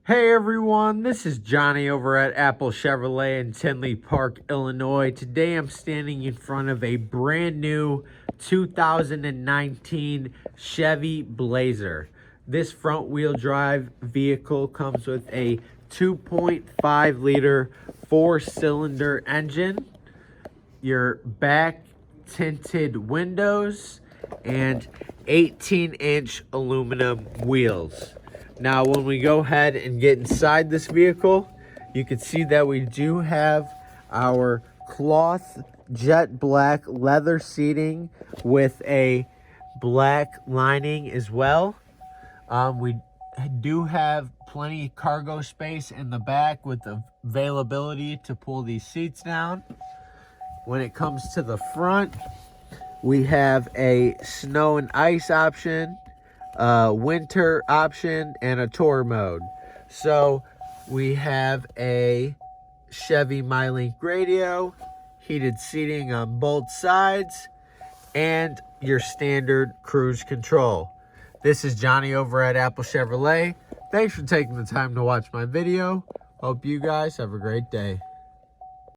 Hey everyone, this is Johnny over at Apple Chevrolet in Tinley Park, Illinois. Today I'm standing in front of a brand new 2019 Chevy Blazer. This front wheel drive vehicle comes with a 2.5 liter 4-cylinder engine, your back tinted windows, and 18-inch aluminum wheels. Now, when we go ahead and get inside this vehicle, you can see that we do have our cloth jet black leather seating with a black lining as well. We do have plenty of cargo space in the back with the availability to pull these seats down. When it comes to the front, we have a snow and ice option, winter option, and a tour mode. So we have a Chevy MyLink radio, heated seating on both sides, and your standard cruise control. This is Johnny over at Apple Chevrolet. Thanks for taking the time to watch my video. Hope you guys have a great day.